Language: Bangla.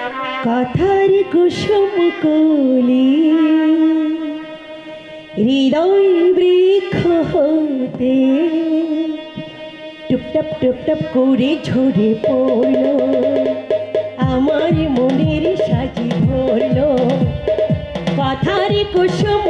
কথার কুসুম কলি হৃদয় বৃক্ষ হতে টুপটাপ টুপটাপ করে ঝরে পড়ল, আমার মনের সাজি ভরল। কথার কুসুম